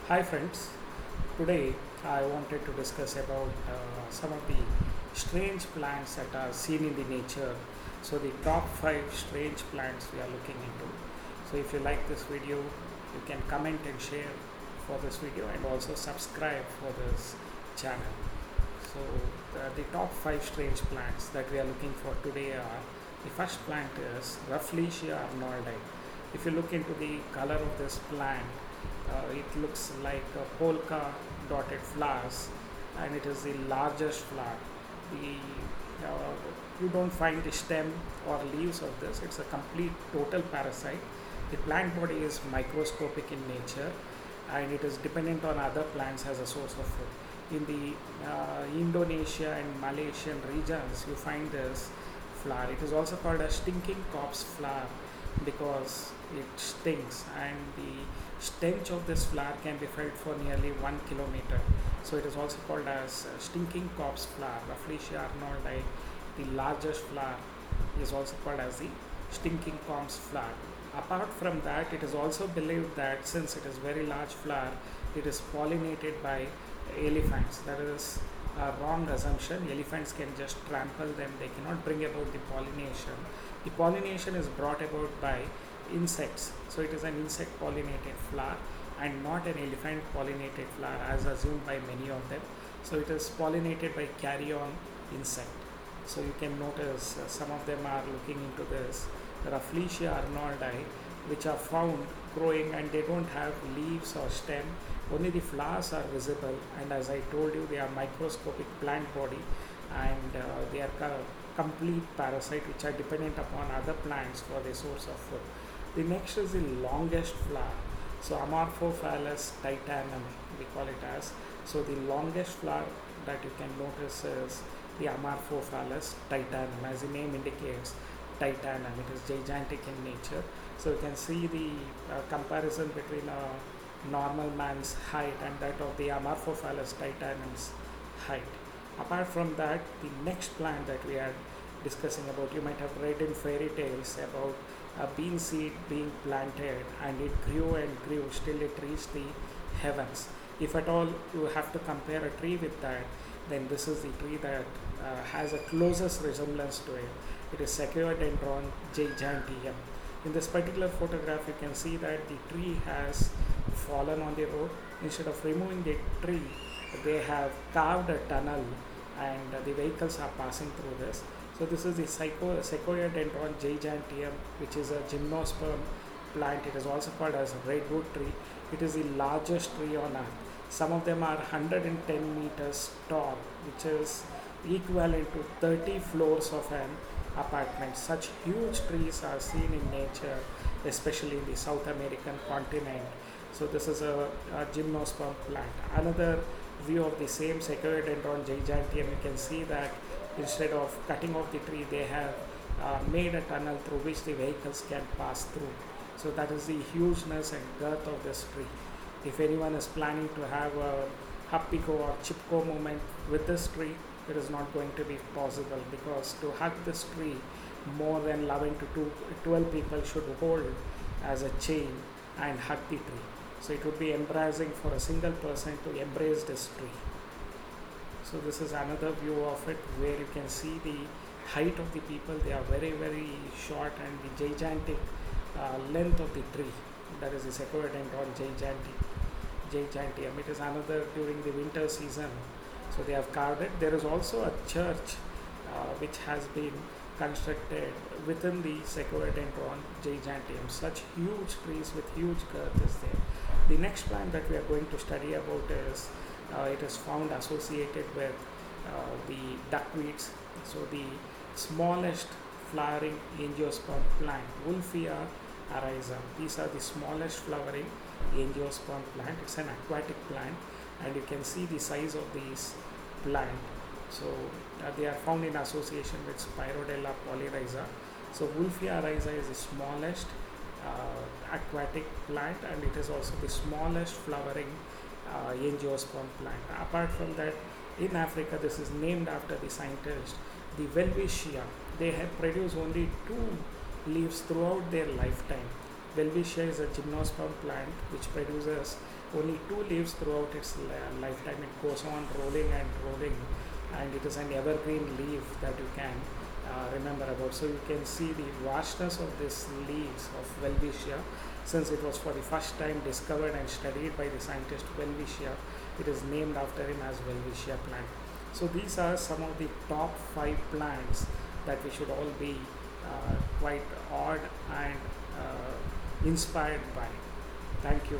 Hi friends, today I wanted to discuss about some of the strange plants that are seen in the nature. So the top 5 strange plants we are looking into. So if you like this video, you can comment and share for this video and also subscribe for this channel. So the top 5 strange plants that we are looking for today are, the first plant is Rafflesia arnoldi. If you look into the color of this plant, it looks like a polka dotted flowers, and it is the largest flower. You don't find the stem or leaves of this. It's a complete total parasite. The plant body is microscopic in nature, and it is dependent on other plants as a source of food. In the Indonesia and Malaysian regions, you find this flower. It is also called a stinking corpse flower because it stinks, and the stench of this flower can be felt for nearly 1 kilometer. So it is also called as stinking corpse flower. Rafflesia arnoldi, the largest flower, is also called as the stinking corpse flower. Apart from that, it is also believed that since it is very large flower, it is pollinated by elephants. That is a wrong assumption. Elephants can just trample them, they cannot bring about the pollination. The pollination is brought about by insects. So it is an insect pollinated flower and not an elephant pollinated flower as assumed by many of them. So it is pollinated by carrion insect. So you can notice some of them are looking into this Rafflesia arnoldi, which are found growing, and they don't have leaves or stem, only the flowers are visible, and as I told you, they are microscopic plant body, and they are complete parasite which are dependent upon other plants for their source of food. The next is the longest flower. So Amorphophallus TITANUM, we call it as. So the longest flower that you can notice is the Amorphophallus TITANUM. As the name indicates, Titanum, it is gigantic in nature. So you can see the comparison between a normal man's height and that of the Amorphophallus titanum's height. Apart from that, the next plant that we are discussing about, you might have read in fairy tales about a bean seed being planted, and it grew and grew till it reached the heavens. If at all you have to compare a tree with that, then this is the tree that has a closest resemblance to it. It is Sequoiadendron giganteum. In this particular photograph, you can see that the tree has fallen on the road. Instead of removing the tree, they have carved a tunnel, and the vehicles are passing through this. So this is the Sequoiadendron giganteum, which is a gymnosperm plant. It is also called as a redwood tree. It is the largest tree on earth. Some of them are 110 meters tall, which is equivalent to 30 floors of an apartment. Such huge trees are seen in nature, especially in the South American continent. So this is a gymnosperm plant. Another view of the same Sequoiadendron giganteum, you can see that instead of cutting off the tree, they have made a tunnel through which the vehicles can pass through. So that is the hugeness and girth of this tree. If anyone is planning to have a Happico or Chipko moment with this tree, it is not going to be possible, because to hug this tree, more than 11 to 12 people should hold as a chain and hug the tree. So it would be embarrassing for a single person to embrace this tree. So this is another view of it, where you can see the height of the people. They are very, very short, and the gigantic length of the tree, that is the Sequoiadendron giganteum. It is another during the winter season. So they have carved it. There is also a church which has been constructed within the Sequoiadendron giganteum. Such huge trees with huge girth is there. The next plant that we are going to study about is, it is found associated with the duckweeds. So the smallest flowering angiosperm plant, Wolffia ariza. These are the smallest flowering angiosperm plant. It's an aquatic plant, and you can see the size of these plant. So they are found in association with Spirodella polyrhiza. So Wolffia ariza is the smallest aquatic plant, and it is also the smallest flowering angiosperm plant. Apart from that, in Africa, this is named after the scientist, the Welwitschia. They have produced only 2 leaves throughout their lifetime. Welwitschia is a gymnosperm plant which produces only 2 leaves throughout its lifetime. It goes on rolling and rolling, and it is an evergreen leaf that you can remember about. So you can see the vastness of these leaves of Welwitschia. Since it was for the first time discovered and studied by the scientist Welwitschia, it is named after him as Welwitschia plant. So these are some of the top 5 plants that we should all be quite awed and inspired by. Thank you.